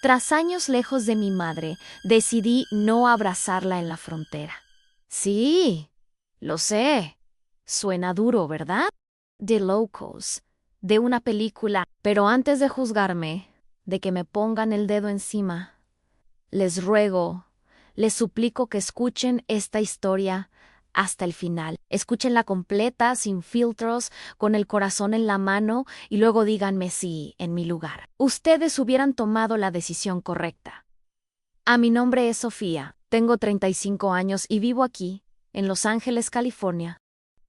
Tras años lejos de mi madre, decidí no abrazarla en la frontera. Sí, lo sé. Suena duro, ¿verdad? De locos, de una película. Pero antes de juzgarme, de que me pongan el dedo encima, les ruego, les suplico que escuchen esta historia hasta el final. Escúchenla completa, sin filtros, con el corazón en la mano y luego díganme si, en mi lugar, ustedes hubieran tomado la decisión correcta. Mi nombre es Sofía, tengo 35 años y vivo aquí, en Los Ángeles, California.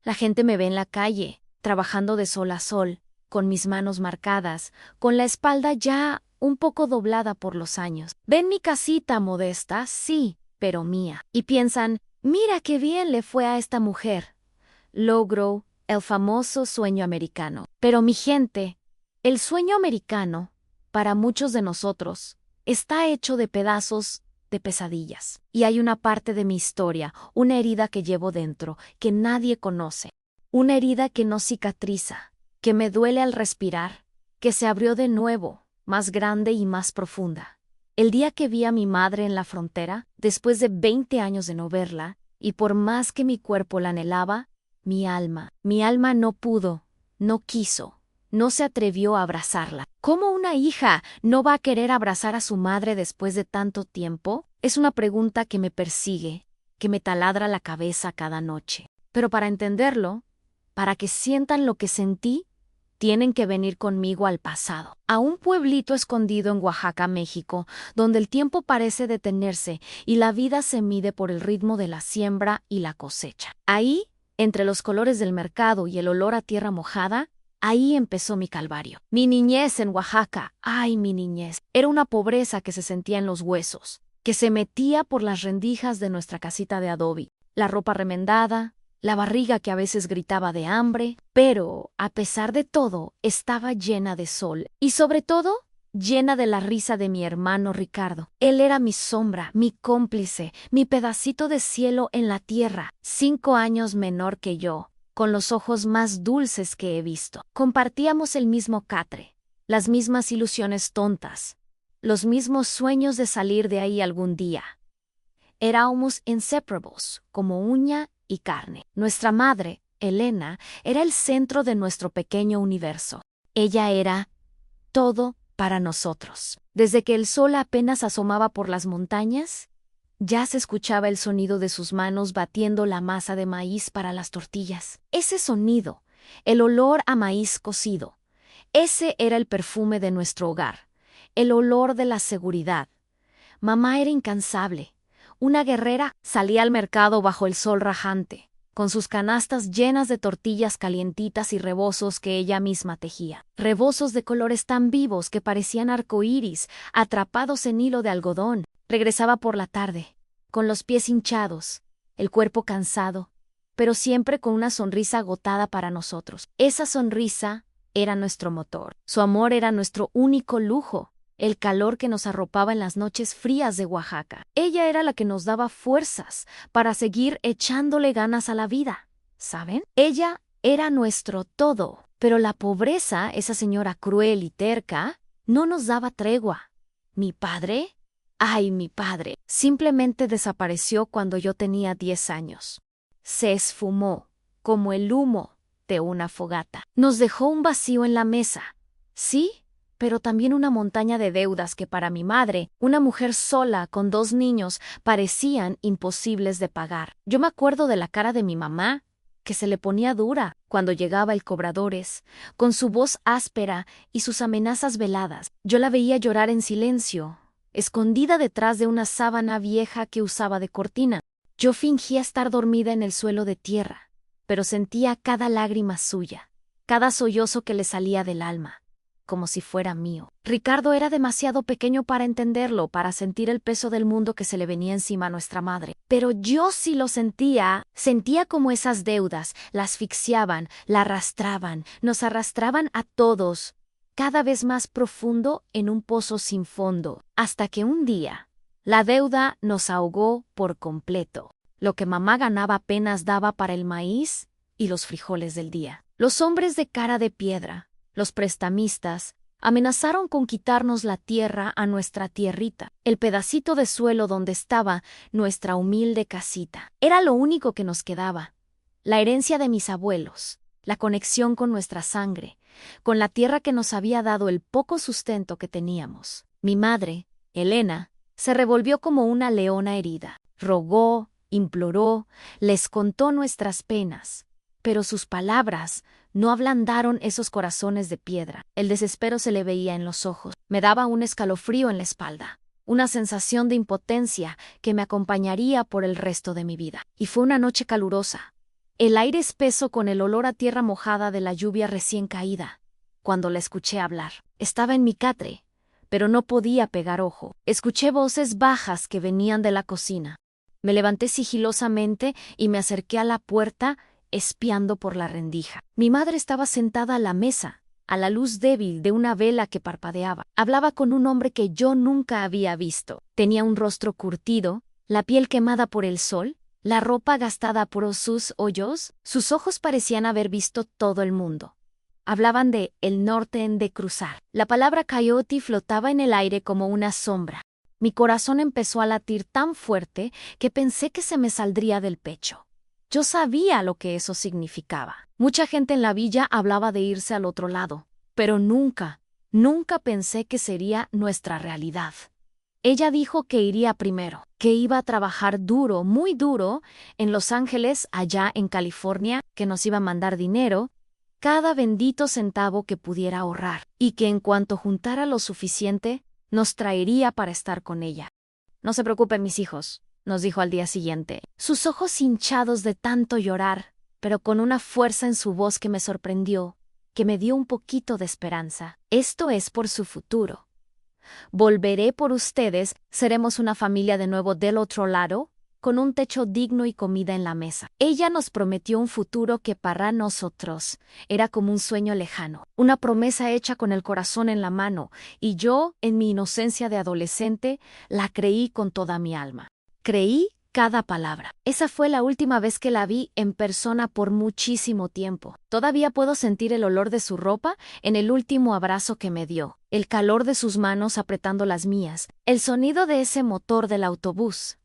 La gente me ve en la calle, trabajando de sol a sol, con mis manos marcadas, con la espalda ya un poco doblada por los años. Ven mi casita modesta, sí, pero mía. Y piensan, mira qué bien le fue a esta mujer. Logró el famoso sueño americano. Pero mi gente, el sueño americano, para muchos de nosotros, está hecho de pedazos de pesadillas. Y hay una parte de mi historia, una herida que llevo dentro, que nadie conoce. Una herida que no cicatriza, que me duele al respirar, que se abrió de nuevo, más grande y más profunda. El día que vi a mi madre en la frontera, después de 20 años de no verla, y por más que mi cuerpo la anhelaba, mi alma no pudo, no quiso, no se atrevió a abrazarla. ¿Cómo una hija no va a querer abrazar a su madre después de tanto tiempo? Es una pregunta que me persigue, que me taladra la cabeza cada noche. Pero para entenderlo, para que sientan lo que sentí, tienen que venir conmigo al pasado, a un pueblito escondido en Oaxaca, México, donde el tiempo parece detenerse y la vida se mide por el ritmo de la siembra y la cosecha. Ahí, entre los colores del mercado y el olor a tierra mojada, ahí empezó mi calvario. Mi niñez en Oaxaca, ay, mi niñez, era una pobreza que se sentía en los huesos, que se metía por las rendijas de nuestra casita de adobe, la ropa remendada, la barriga que a veces gritaba de hambre, pero, a pesar de todo, estaba llena de sol y, sobre todo, llena de la risa de mi hermano Ricardo. Él era mi sombra, mi cómplice, mi pedacito de cielo en la tierra, 5 años menor que yo, con los ojos más dulces que he visto. Compartíamos el mismo catre, las mismas ilusiones tontas, los mismos sueños de salir de ahí algún día. Éramos inseparables, como uña y carne. Nuestra madre, Elena, era el centro de nuestro pequeño universo. Ella era todo para nosotros. Desde que el sol apenas asomaba por las montañas, ya se escuchaba el sonido de sus manos batiendo la masa de maíz para las tortillas. Ese sonido, el olor a maíz cocido, ese era el perfume de nuestro hogar, el olor de la seguridad. Mamá era incansable. Una guerrera salía al mercado bajo el sol rajante, con sus canastas llenas de tortillas calientitas y rebozos que ella misma tejía. Rebozos de colores tan vivos que parecían arcoíris, atrapados en hilo de algodón. Regresaba por la tarde, con los pies hinchados, el cuerpo cansado, pero siempre con una sonrisa agotada para nosotros. Esa sonrisa era nuestro motor. Su amor era nuestro único lujo. El calor que nos arropaba en las noches frías de Oaxaca. Ella era la que nos daba fuerzas para seguir echándole ganas a la vida, ¿saben? Ella era nuestro todo, pero la pobreza, esa señora cruel y terca, no nos daba tregua. ¿Mi padre? Ay, mi padre, simplemente desapareció cuando yo tenía 10 años. Se esfumó, como el humo de una fogata. Nos dejó un vacío en la mesa. ¿Sí? Pero también una montaña de deudas que para mi madre, una mujer sola con 2 niños, parecían imposibles de pagar. Yo me acuerdo de la cara de mi mamá, que se le ponía dura cuando llegaba el cobradores, con su voz áspera y sus amenazas veladas. Yo la veía llorar en silencio, escondida detrás de una sábana vieja que usaba de cortina. Yo fingía estar dormida en el suelo de tierra, pero sentía cada lágrima suya, cada sollozo que le salía del alma, como si fuera mío. Ricardo era demasiado pequeño para entenderlo, para sentir el peso del mundo que se le venía encima a nuestra madre. Pero yo sí lo sentía como esas deudas la asfixiaban, la arrastraban, nos arrastraban a todos, cada vez más profundo en un pozo sin fondo, hasta que un día la deuda nos ahogó por completo. Lo que mamá ganaba apenas daba para el maíz y los frijoles del día. Los hombres de cara de piedra, los prestamistas, Amenazaron con quitarnos la tierra a nuestra tierrita, el pedacito de suelo donde estaba nuestra humilde casita. Era lo único que nos quedaba, la herencia de mis abuelos, la conexión con nuestra sangre, con la tierra que nos había dado el poco sustento que teníamos. Mi madre, Elena, se revolvió como una leona herida. Rogó, imploró, les contó nuestras penas, pero sus palabras no ablandaron esos corazones de piedra. El desespero se le veía en los ojos. Me daba un escalofrío en la espalda, una sensación de impotencia que me acompañaría por el resto de mi vida. Y fue una noche calurosa, el aire espeso con el olor a tierra mojada de la lluvia recién caída. Cuando la escuché hablar, estaba en mi catre, pero no podía pegar ojo. Escuché voces bajas que venían de la cocina. Me levanté sigilosamente y me acerqué a la puerta, espiando por la rendija. Mi madre estaba sentada a la mesa, a la luz débil de una vela que parpadeaba. Hablaba con un hombre que yo nunca había visto. Tenía un rostro curtido, la piel quemada por el sol, la ropa gastada por sus hoyos. Sus ojos parecían haber visto todo el mundo. Hablaban de el norte en de cruzar. La palabra coyote flotaba en el aire como una sombra. Mi corazón empezó a latir tan fuerte que pensé que se me saldría del pecho. Yo sabía lo que eso significaba. Mucha gente en la villa hablaba de irse al otro lado, pero nunca pensé que sería nuestra realidad. Ella dijo que iría primero, que iba a trabajar duro, muy duro, en Los Ángeles, allá en California, que nos iba a mandar dinero, cada bendito centavo que pudiera ahorrar, y que en cuanto juntara lo suficiente, nos traería para estar con ella. No se preocupen, mis hijos, nos dijo al día siguiente, sus ojos hinchados de tanto llorar, pero con una fuerza en su voz que me sorprendió, que me dio un poquito de esperanza. Esto es por su futuro. Volveré por ustedes, seremos una familia de nuevo del otro lado, con un techo digno y comida en la mesa. Ella nos prometió un futuro que para nosotros era como un sueño lejano, una promesa hecha con el corazón en la mano, y yo, en mi inocencia de adolescente, la creí con toda mi alma. Creí cada palabra. Esa fue la última vez que la vi en persona por muchísimo tiempo. Todavía puedo sentir el olor de su ropa en el último abrazo que me dio, el calor de sus manos apretando las mías, el sonido de ese motor del autobús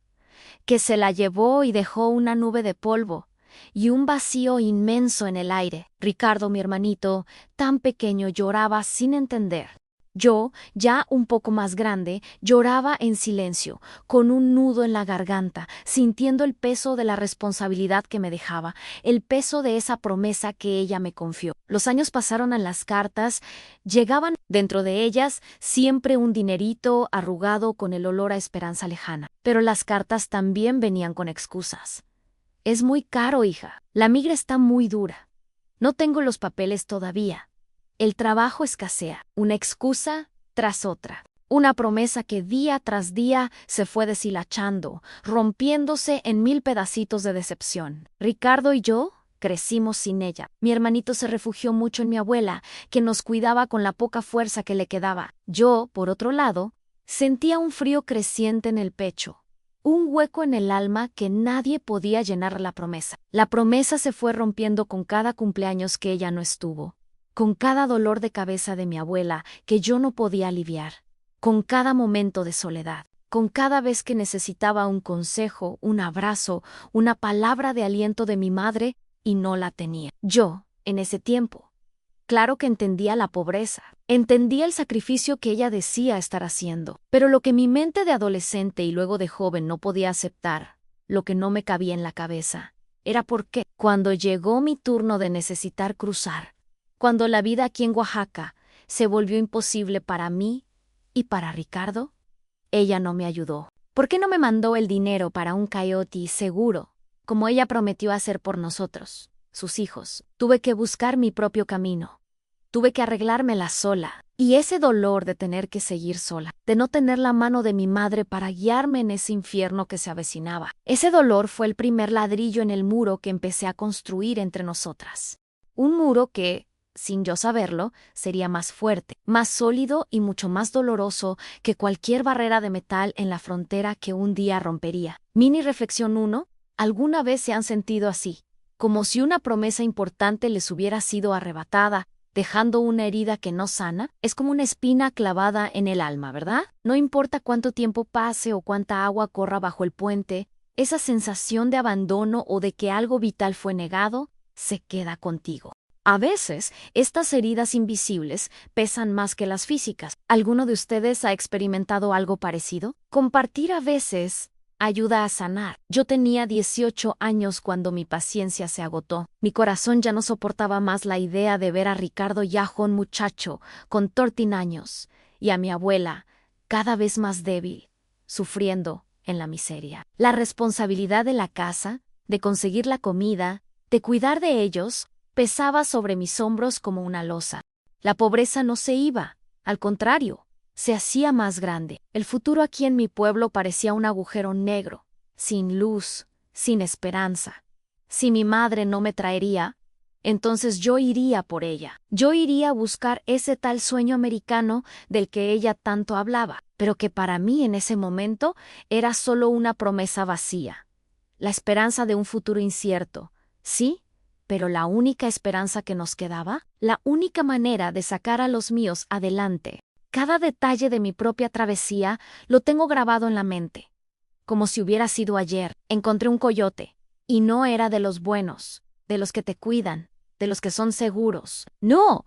que se la llevó y dejó una nube de polvo y un vacío inmenso en el aire. Ricardo, mi hermanito, tan pequeño, lloraba sin entender. Yo, ya un poco más grande, lloraba en silencio, con un nudo en la garganta, sintiendo el peso de la responsabilidad que me dejaba, el peso de esa promesa que ella me confió. Los años pasaron en las cartas, llegaban dentro de ellas siempre un dinerito arrugado con el olor a esperanza lejana. Pero las cartas también venían con excusas. Es muy caro, hija. La migra está muy dura. No tengo los papeles todavía. El trabajo escasea, una excusa tras otra, una promesa que día tras día se fue deshilachando, rompiéndose en 1000 pedacitos de decepción. Ricardo y yo crecimos sin ella. Mi hermanito se refugió mucho en mi abuela, que nos cuidaba con la poca fuerza que le quedaba. Yo, por otro lado, sentía un frío creciente en el pecho, un hueco en el alma que nadie podía llenar la promesa. La promesa se fue rompiendo con cada cumpleaños que ella no estuvo, con cada dolor de cabeza de mi abuela que yo no podía aliviar, con cada momento de soledad, con cada vez que necesitaba un consejo, un abrazo, una palabra de aliento de mi madre y no la tenía. Yo, en ese tiempo, claro que entendía la pobreza, entendía el sacrificio que ella decía estar haciendo, pero lo que mi mente de adolescente y luego de joven no podía aceptar, lo que no me cabía en la cabeza, era por qué, cuando llegó mi turno de necesitar cruzar, cuando la vida aquí en Oaxaca se volvió imposible para mí y para Ricardo, ella no me ayudó. ¿Por qué no me mandó el dinero para un coyote seguro, como ella prometió hacer por nosotros, sus hijos? Tuve que buscar mi propio camino. Tuve que arreglármela sola. Y ese dolor de tener que seguir sola, de no tener la mano de mi madre para guiarme en ese infierno que se avecinaba, ese dolor fue el primer ladrillo en el muro que empecé a construir entre nosotras. Un muro que, sin yo saberlo, sería más fuerte, más sólido y mucho más doloroso que cualquier barrera de metal en la frontera que un día rompería. Mini reflexión 1. ¿Alguna vez se han sentido así? Como si una promesa importante les hubiera sido arrebatada dejando una herida que no sana. Es como una espina clavada en el alma, ¿verdad? No importa cuánto tiempo pase o cuánta agua corra bajo el puente, esa sensación de abandono o de que algo vital fue negado se queda contigo. A veces, estas heridas invisibles pesan más que las físicas. ¿Alguno de ustedes ha experimentado algo parecido? Compartir a veces ayuda a sanar. Yo tenía 18 años cuando mi paciencia se agotó. Mi corazón ya no soportaba más la idea de ver a Ricardo Yajón muchacho, con 13 años, y a mi abuela, cada vez más débil, sufriendo en la miseria. La responsabilidad de la casa, de conseguir la comida, de cuidar de ellos, pesaba sobre mis hombros como una losa. La pobreza no se iba, al contrario, se hacía más grande. El futuro aquí en mi pueblo parecía un agujero negro, sin luz, sin esperanza. Si mi madre no me traería, entonces yo iría por ella. Yo iría a buscar ese tal sueño americano del que ella tanto hablaba, pero que para mí en ese momento era solo una promesa vacía. La esperanza de un futuro incierto, sí, pero la única esperanza que nos quedaba, la única manera de sacar a los míos adelante. Cada detalle de mi propia travesía lo tengo grabado en la mente, como si hubiera sido ayer. Encontré un coyote, y no era de los buenos, de los que te cuidan, de los que son seguros. No,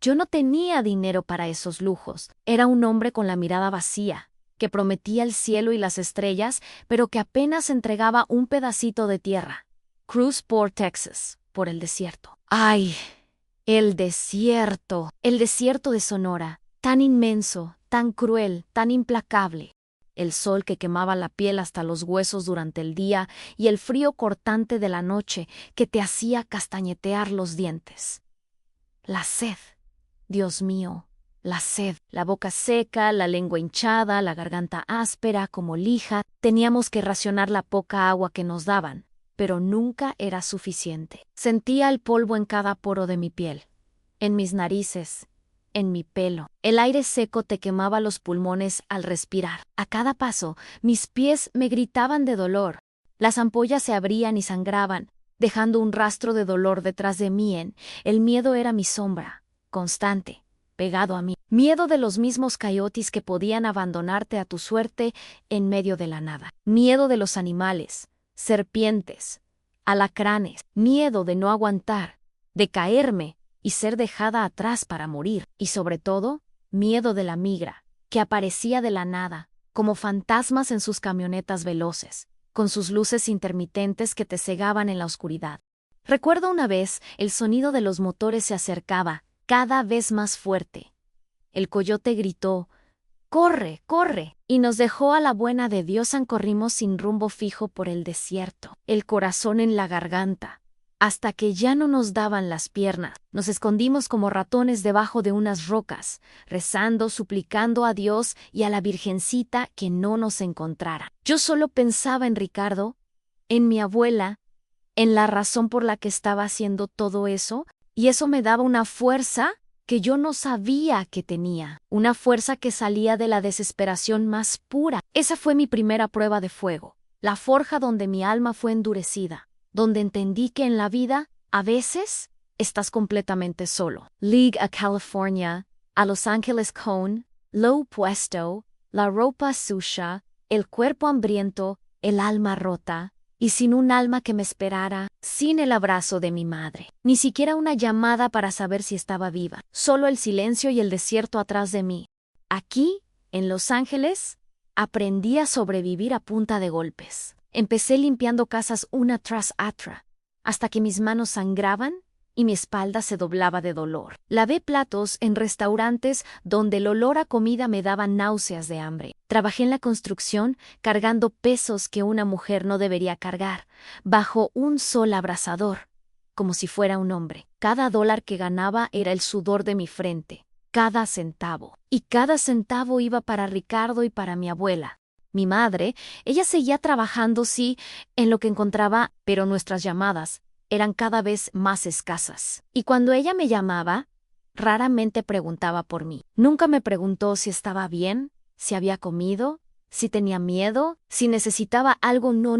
yo no tenía dinero para esos lujos. Era un hombre con la mirada vacía, que prometía el cielo y las estrellas, pero que apenas entregaba un pedacito de tierra. Cruise por Texas, por el desierto. ¡Ay! El desierto de Sonora. Tan inmenso, tan cruel, tan implacable. El sol que quemaba la piel hasta los huesos durante el día y el frío cortante de la noche que te hacía castañetear los dientes. La sed, Dios mío, la sed. La boca seca, la lengua hinchada, la garganta áspera como lija. Teníamos que racionar la poca agua que nos daban, pero nunca era suficiente. Sentía el polvo en cada poro de mi piel, en mis narices, en mi pelo. El aire seco te quemaba los pulmones al respirar. A cada paso, mis pies me gritaban de dolor. Las ampollas se abrían y sangraban, dejando un rastro de dolor detrás de mí. El miedo era mi sombra, constante, pegado a mí. Miedo de los mismos coyotes que podían abandonarte a tu suerte en medio de la nada. Miedo de los animales, serpientes, alacranes. Miedo de no aguantar, de caerme y ser dejada atrás para morir. Y sobre todo, miedo de la migra, que aparecía de la nada, como fantasmas en sus camionetas veloces, con sus luces intermitentes que te cegaban en la oscuridad. Recuerdo una vez, el sonido de los motores se acercaba, cada vez más fuerte. El coyote gritó, ¡corre, corre! Y nos dejó a la buena de Dios. Corrimos sin rumbo fijo por el desierto, el corazón en la garganta, hasta que ya no nos daban las piernas. Nos escondimos como ratones debajo de unas rocas, rezando, suplicando a Dios y a la Virgencita que no nos encontrara. Yo solo pensaba en Ricardo, en mi abuela, en la razón por la que estaba haciendo todo eso, y eso me daba una fuerza que yo no sabía que tenía, una fuerza que salía de la desesperación más pura. Esa fue mi primera prueba de fuego, la forja donde mi alma fue endurecida, donde entendí que en la vida, a veces, estás completamente solo. League a California, a Los Ángeles con lo puesto, la ropa sucia, el cuerpo hambriento, el alma rota, y sin un alma que me esperara, sin el abrazo de mi madre, ni siquiera una llamada para saber si estaba viva, solo el silencio y el desierto atrás de mí. Aquí, en Los Ángeles, aprendí a sobrevivir a punta de golpes. Empecé limpiando casas una tras otra, hasta que mis manos sangraban y mi espalda se doblaba de dolor. Lavé platos en restaurantes donde el olor a comida me daba náuseas de hambre. Trabajé en la construcción cargando pesos que una mujer no debería cargar, bajo un sol abrasador, como si fuera un hombre. Cada dólar que ganaba era el sudor de mi frente, cada centavo. Y cada centavo iba para Ricardo y para mi abuela. Mi madre, ella seguía trabajando, sí, en lo que encontraba, pero nuestras llamadas eran cada vez más escasas. Y cuando ella me llamaba, raramente preguntaba por mí. Nunca me preguntó si estaba bien, si había comido, si tenía miedo, si necesitaba algo no.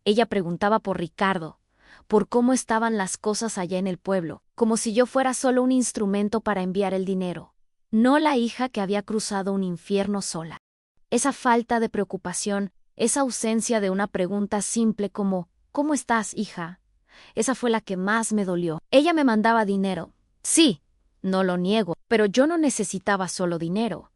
Ella preguntaba por Ricardo, por cómo estaban las cosas allá en el pueblo, como si yo fuera solo un instrumento para enviar el dinero, no la hija que había cruzado un infierno sola. Esa falta de preocupación, esa ausencia de una pregunta simple como ¿cómo estás, hija? Esa fue la que más me dolió. Ella me mandaba dinero. Sí, no lo niego, pero yo no necesitaba solo dinero.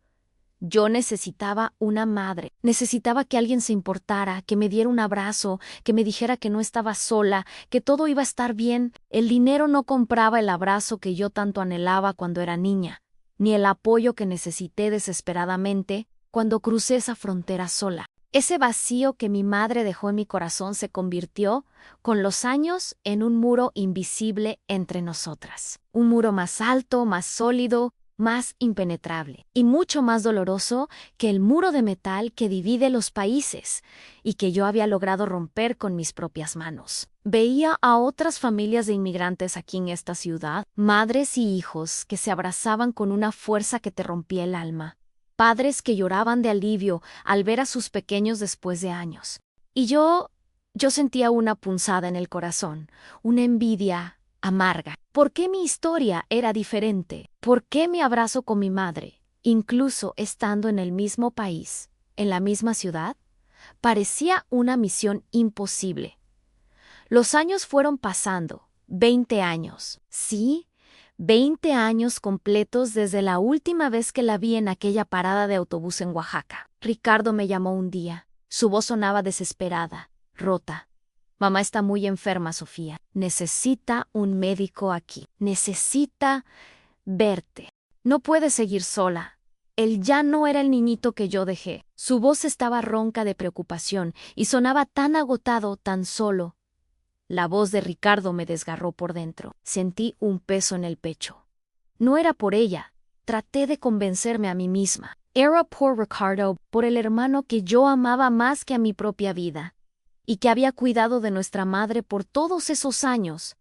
Yo necesitaba una madre. Necesitaba que alguien se importara, que me diera un abrazo, que me dijera que no estaba sola, que todo iba a estar bien. El dinero no compraba el abrazo que yo tanto anhelaba cuando era niña, ni el apoyo que necesité desesperadamente cuando crucé esa frontera sola. Ese vacío que mi madre dejó en mi corazón se convirtió, con los años, en un muro invisible entre nosotras. Un muro más alto, más sólido, más impenetrable y mucho más doloroso que el muro de metal que divide los países y que yo había logrado romper con mis propias manos. Veía a otras familias de inmigrantes aquí en esta ciudad, madres y hijos que se abrazaban con una fuerza que te rompía el alma, padres que lloraban de alivio al ver a sus pequeños después de años. Y yo sentía una punzada en el corazón, una envidia amarga. ¿Por qué mi historia era diferente? ¿Por qué mi abrazo con mi madre, incluso estando en el mismo país, en la misma ciudad, parecía una misión imposible? Los años fueron pasando, 20 años. Sí, 20 años completos desde la última vez que la vi en aquella parada de autobús en Oaxaca. Ricardo me llamó un día. Su voz sonaba desesperada, rota. Mamá está muy enferma, Sofía. Necesita un médico aquí. Necesita verte. No puede seguir sola. Él ya no era el niñito que yo dejé. Su voz estaba ronca de preocupación y sonaba tan agotado, tan solo. La voz de Ricardo me desgarró por dentro. Sentí un peso en el pecho. No era por ella. Traté de convencerme a mí misma. Era por Ricardo, por el hermano que yo amaba más que a mi propia vida, y que había cuidado de nuestra madre por todos esos años,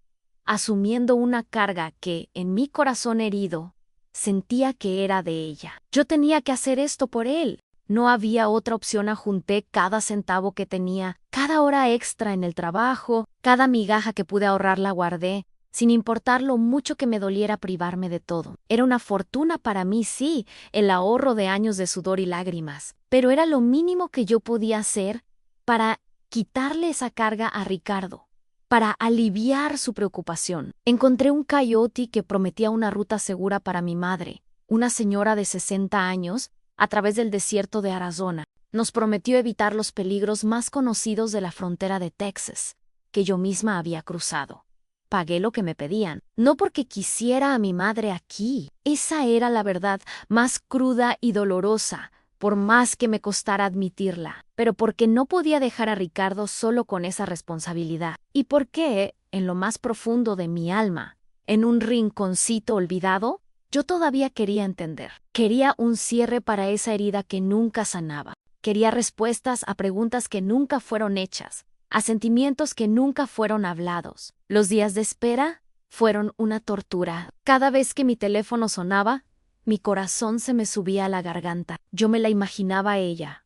asumiendo una carga que, en mi corazón herido, sentía que era de ella. Yo tenía que hacer esto por él. No había otra opción. Junté cada centavo que tenía, cada hora extra en el trabajo, cada migaja que pude ahorrar la guardé, sin importar lo mucho que me doliera privarme de todo. Era una fortuna para mí, sí, el ahorro de años de sudor y lágrimas, pero era lo mínimo que yo podía hacer para quitarle esa carga a Ricardo, para aliviar su preocupación. Encontré un coyote que prometía una ruta segura para mi madre, una señora de 60 años, a través del desierto de Arizona. Nos prometió evitar los peligros más conocidos de la frontera de Texas, que yo misma había cruzado. Pagué lo que me pedían, no porque quisiera a mi madre aquí. Esa era la verdad más cruda y dolorosa, por más que me costara admitirla, pero porque no podía dejar a Ricardo solo con esa responsabilidad. Y porque, en lo más profundo de mi alma, en un rinconcito olvidado, yo todavía quería entender. Quería un cierre para esa herida que nunca sanaba. Quería respuestas a preguntas que nunca fueron hechas, a sentimientos que nunca fueron hablados. Los días de espera fueron una tortura. Cada vez que mi teléfono sonaba, mi corazón se me subía a la garganta. Yo me la imaginaba a ella,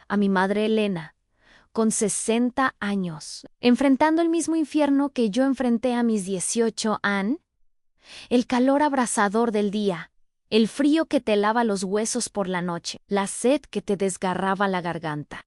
a mi madre Elena, con 60 años, enfrentando el mismo infierno que yo enfrenté a mis 18 años. El calor abrasador del día, el frío que te lava los huesos por la noche, la sed que te desgarraba la garganta,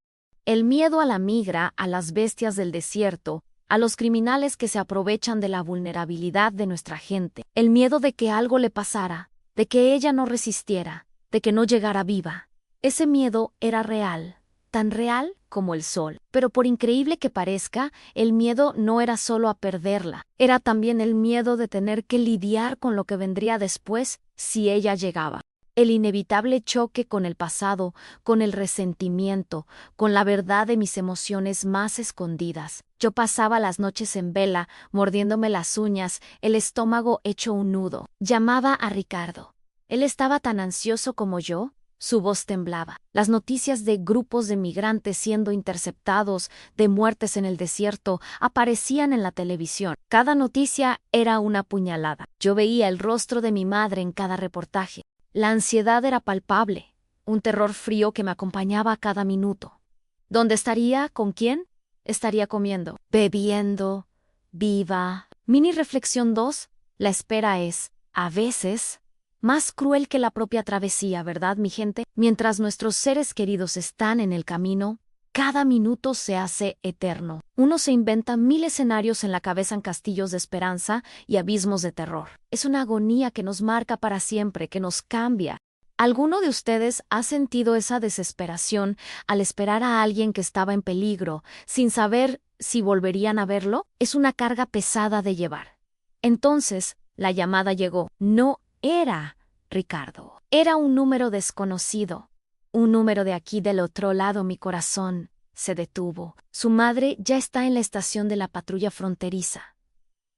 el miedo a la migra, a las bestias del desierto, a los criminales que se aprovechan de la vulnerabilidad de nuestra gente, el miedo de que algo le pasara, de que ella no resistiera, de que no llegara viva. Ese miedo era real, tan real como el sol. Pero por increíble que parezca, el miedo no era solo a perderla, era también el miedo de tener que lidiar con lo que vendría después si ella llegaba. El inevitable choque con el pasado, con el resentimiento, con la verdad de mis emociones más escondidas. Yo pasaba las noches en vela, mordiéndome las uñas, el estómago hecho un nudo. Llamaba a Ricardo. Él estaba tan ansioso como yo. Su voz temblaba. Las noticias de grupos de migrantes siendo interceptados, de muertes en el desierto, aparecían en la televisión. Cada noticia era una puñalada. Yo veía el rostro de mi madre en cada reportaje. La ansiedad era palpable, un terror frío que me acompañaba a cada minuto. ¿Dónde estaría? ¿Con quién? Estaría comiendo, bebiendo, viva. Mini reflexión 2. La espera es, a veces, más cruel que la propia travesía, ¿verdad, mi gente? Mientras nuestros seres queridos están en el camino, cada minuto se hace eterno. Uno se inventa 1000 escenarios en la cabeza en castillos de esperanza y abismos de terror. Es una agonía que nos marca para siempre, que nos cambia. ¿Alguno de ustedes ha sentido esa desesperación al esperar a alguien que estaba en peligro, sin saber si volverían a verlo? Es una carga pesada de llevar. Entonces, la llamada llegó. No era Ricardo. Era un número desconocido. Un número de aquí del otro lado. Mi corazón se detuvo. Su madre ya está en la estación de la patrulla fronteriza.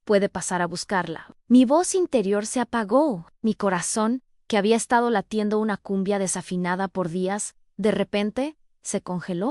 Puede pasar a buscarla. Mi voz interior se apagó. Mi corazón, que había estado latiendo una cumbia desafinada por días, de repente se congeló.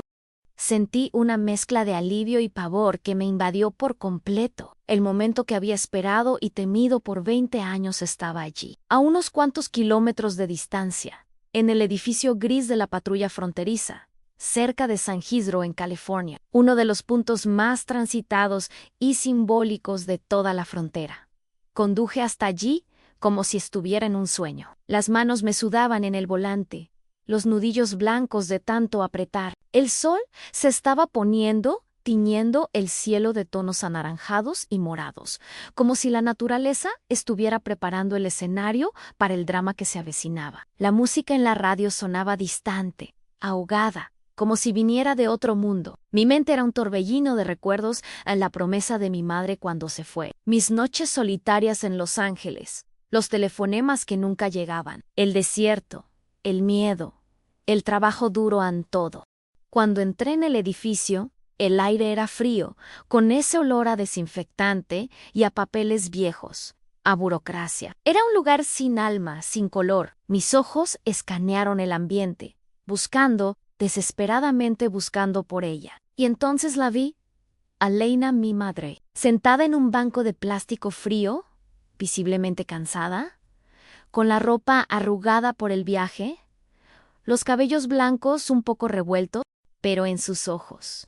Sentí una mezcla de alivio y pavor que me invadió por completo. El momento que había esperado y temido por 20 años estaba allí, a unos cuantos kilómetros de distancia, en el edificio gris de la patrulla fronteriza, cerca de San Isidro, en California, uno de los puntos más transitados y simbólicos de toda la frontera. Conduje hasta allí como si estuviera en un sueño. Las manos me sudaban en el volante, los nudillos blancos de tanto apretar. El sol se estaba poniendo, tiñendo el cielo de tonos anaranjados y morados, como si la naturaleza estuviera preparando el escenario para el drama que se avecinaba. La música en la radio sonaba distante, ahogada, como si viniera de otro mundo. Mi mente era un torbellino de recuerdos a la promesa de mi madre cuando se fue. Mis noches solitarias en Los Ángeles, los telefonemas que nunca llegaban, el desierto, el miedo, el trabajo duro en todo. Cuando entré en el edificio, el aire era frío, con ese olor a desinfectante y a papeles viejos, a burocracia. Era un lugar sin alma, sin color. Mis ojos escanearon el ambiente, buscando, desesperadamente buscando por ella. Y entonces la vi, a Lena, mi madre, sentada en un banco de plástico frío, visiblemente cansada, con la ropa arrugada por el viaje, los cabellos blancos un poco revueltos, pero en sus ojos,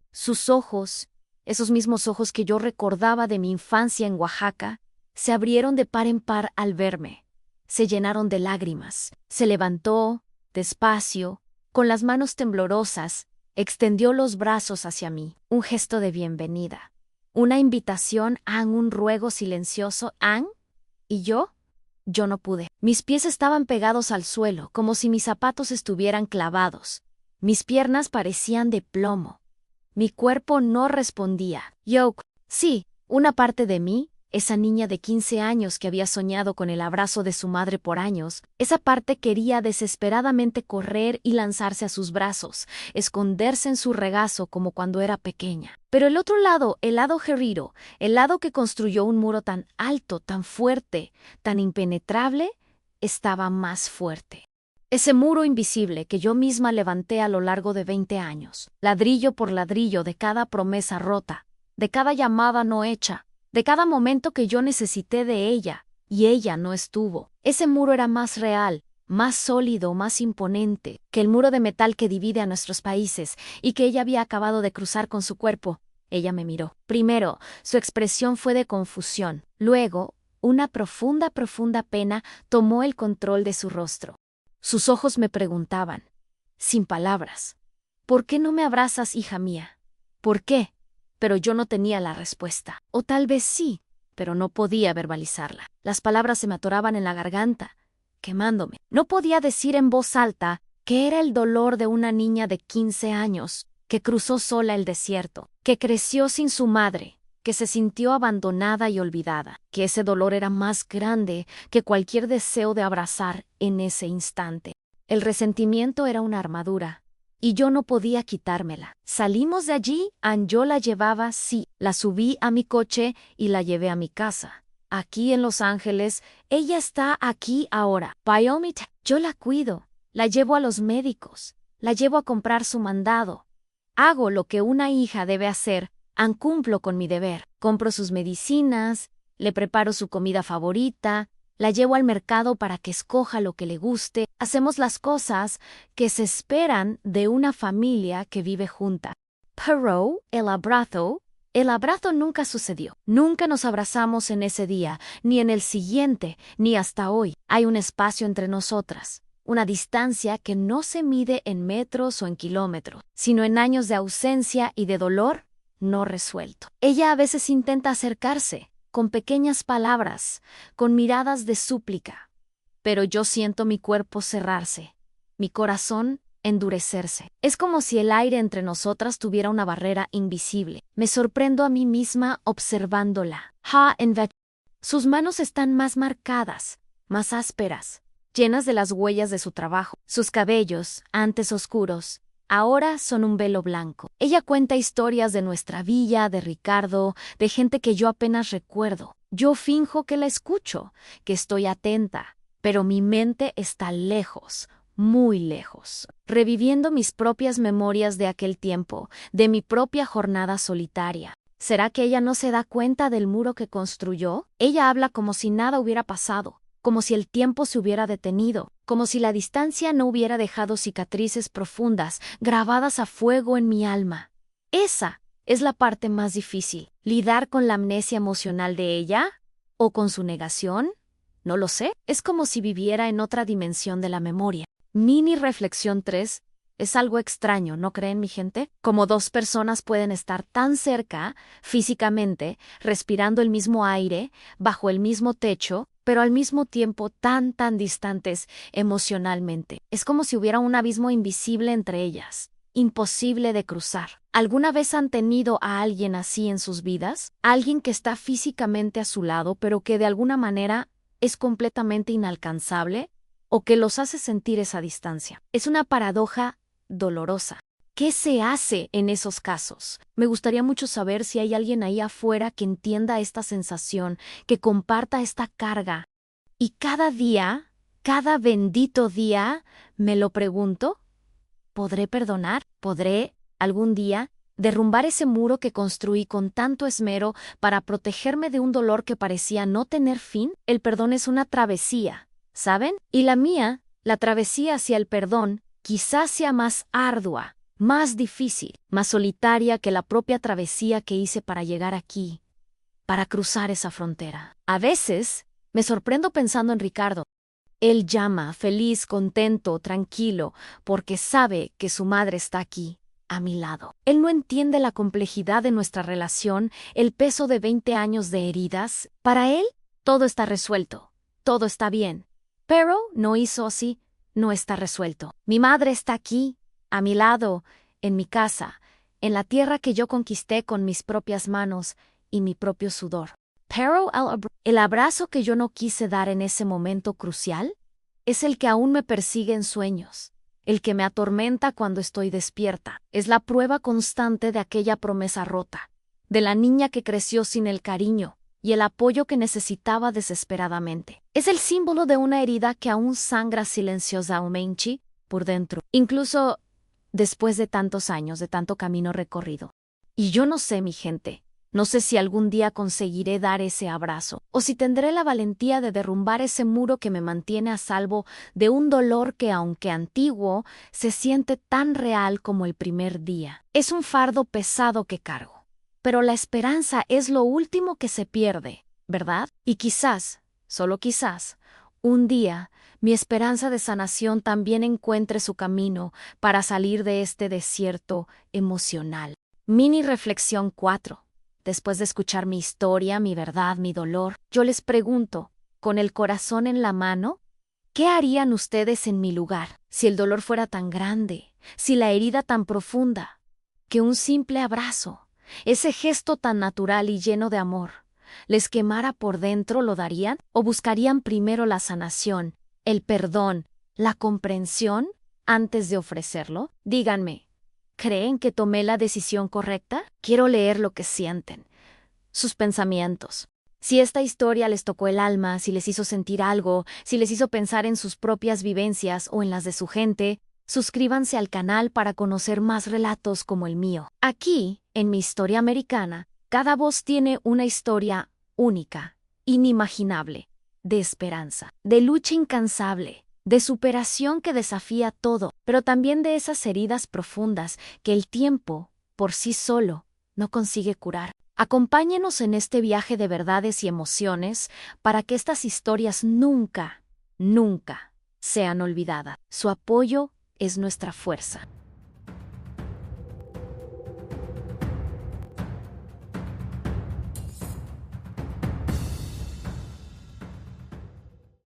esos mismos ojos que yo recordaba de mi infancia en Oaxaca, se abrieron de par en par al verme, se llenaron de lágrimas. Se levantó, despacio, con las manos temblorosas, extendió los brazos hacia mí, un gesto de bienvenida, una invitación a un ruego silencioso. ¿Y yo? Yo no pude. Mis pies estaban pegados al suelo, como si mis zapatos estuvieran clavados. Mis piernas parecían de plomo. Mi cuerpo no respondía. Sí, una parte de mí, esa niña de 15 años que había soñado con el abrazo de su madre por años, esa parte quería desesperadamente correr y lanzarse a sus brazos, esconderse en su regazo como cuando era pequeña. Pero el otro lado, el lado guerrero, el lado que construyó un muro tan alto, tan fuerte, tan impenetrable, estaba más fuerte. Ese muro invisible que yo misma levanté a lo largo de 20 años, ladrillo por ladrillo, de cada promesa rota, de cada llamada no hecha, de cada momento que yo necesité de ella, y ella no estuvo. Ese muro era más real, más sólido, más imponente que el muro de metal que divide a nuestros países y que ella había acabado de cruzar con su cuerpo. Ella me miró. Primero, su expresión fue de confusión. Luego, una profunda pena tomó el control de su rostro. Sus ojos me preguntaban, sin palabras, ¿por qué no me abrazas, hija mía? ¿Por qué? Pero yo no tenía la respuesta. O tal vez sí, pero no podía verbalizarla. Las palabras se me atoraban en la garganta, quemándome. No podía decir en voz alta que era el dolor de una niña de 15 años, que cruzó sola el desierto, que creció sin su madre, que se sintió abandonada y olvidada, que ese dolor era más grande que cualquier deseo de abrazar en ese instante. El resentimiento era una armadura, y yo no podía quitármela. Salimos de allí, yo la llevaba, sí, la subí a mi coche y la llevé a mi casa. Aquí en Los Ángeles, ella está aquí ahora. Wyoming, yo la cuido, la llevo a los médicos, la llevo a comprar su mandado. Hago lo que una hija debe hacer, cumplo con mi deber. Compro sus medicinas, le preparo su comida favorita, la llevo al mercado para que escoja lo que le guste. Hacemos las cosas que se esperan de una familia que vive junta. Pero el abrazo, El abrazo nunca sucedió. Nunca nos abrazamos en ese día, ni en el siguiente, ni hasta hoy. Hay un espacio entre nosotras. Una distancia que no se mide en metros o en kilómetros, sino en años de ausencia y de dolor no resuelto. Ella a veces intenta acercarse, con pequeñas palabras, con miradas de súplica. Pero yo siento mi cuerpo cerrarse, mi corazón endurecerse. Es como si el aire entre nosotras tuviera una barrera invisible. Me sorprendo a mí misma observándola. Sus manos están más marcadas, más ásperas, llenas de las huellas de su trabajo. Sus cabellos, antes oscuros, ahora son un velo blanco. Ella cuenta historias de nuestra villa, de Ricardo, de gente que yo apenas recuerdo. Yo finjo que la escucho, que estoy atenta, pero mi mente está lejos, muy lejos, reviviendo mis propias memorias de aquel tiempo, de mi propia jornada solitaria. ¿Será que ella no se da cuenta del muro que construyó? Ella habla como si nada hubiera pasado, como si el tiempo se hubiera detenido, como si la distancia no hubiera dejado cicatrices profundas, grabadas a fuego en mi alma. Esa es la parte más difícil, lidar con la amnesia emocional de ella, o con su negación. No lo sé, es como si viviera en otra dimensión de la memoria. Mini reflexión 3. Es algo extraño, ¿no creen, mi gente? Como dos personas pueden estar tan cerca, físicamente, respirando el mismo aire, bajo el mismo techo, pero al mismo tiempo tan distantes emocionalmente. Es como si hubiera un abismo invisible entre ellas, imposible de cruzar. ¿Alguna vez han tenido a alguien así en sus vidas? Alguien que está físicamente a su lado, pero que de alguna manera es completamente inalcanzable, o que los hace sentir esa distancia. Es una paradoja dolorosa. ¿Qué se hace en esos casos? Me gustaría mucho saber si hay alguien ahí afuera que entienda esta sensación, que comparta esta carga. Y cada día, cada bendito día, me lo pregunto, ¿podré perdonar? ¿Podré, algún día, derrumbar ese muro que construí con tanto esmero para protegerme de un dolor que parecía no tener fin? El perdón es una travesía, ¿saben? Y la mía, la travesía hacia el perdón, quizás sea más ardua, más difícil, más solitaria que la propia travesía que hice para llegar aquí, para cruzar esa frontera. A veces, me sorprendo pensando en Ricardo. Él llama, feliz, contento, tranquilo, porque sabe que su madre está aquí, a mi lado. Él no entiende la complejidad de nuestra relación, el peso de 20 años de heridas. Para él, todo está resuelto, todo está bien. Pero no hizo así, no está resuelto. Mi madre está aquí, a mi lado, en mi casa, en la tierra que yo conquisté con mis propias manos y mi propio sudor. Pero el abrazo que yo no quise dar en ese momento crucial es el que aún me persigue en sueños, el que me atormenta cuando estoy despierta. Es la prueba constante de aquella promesa rota, de la niña que creció sin el cariño y el apoyo que necesitaba desesperadamente. Es el símbolo de una herida que aún sangra silenciosamente por dentro, incluso después de tantos años, de tanto camino recorrido. Y yo no sé, mi gente, no sé si algún día conseguiré dar ese abrazo, o si tendré la valentía de derrumbar ese muro que me mantiene a salvo de un dolor que, aunque antiguo, se siente tan real como el primer día. Es un fardo pesado que cargo, pero la esperanza es lo último que se pierde, ¿verdad? Y quizás, solo quizás, un día, mi esperanza de sanación también encuentre su camino para salir de este desierto emocional. Mini reflexión 4. Después de escuchar mi historia, mi verdad, mi dolor, yo les pregunto, con el corazón en la mano, ¿qué harían ustedes en mi lugar si el dolor fuera tan grande, si la herida tan profunda, que un simple abrazo, ese gesto tan natural y lleno de amor, les quemara por dentro? ¿Lo darían? ¿O buscarían primero la sanación, el perdón, la comprensión, antes de ofrecerlo? Díganme, ¿creen que tomé la decisión correcta? Quiero leer lo que sienten, sus pensamientos. Si esta historia les tocó el alma, si les hizo sentir algo, si les hizo pensar en sus propias vivencias o en las de su gente, suscríbanse al canal para conocer más relatos como el mío. Aquí, en Mi Historia Americana, cada voz tiene una historia única, inimaginable, de esperanza, de lucha incansable, de superación que desafía todo, pero también de esas heridas profundas que el tiempo, por sí solo, no consigue curar. Acompáñenos en este viaje de verdades y emociones para que estas historias nunca, nunca sean olvidadas. Su apoyo es nuestra fuerza.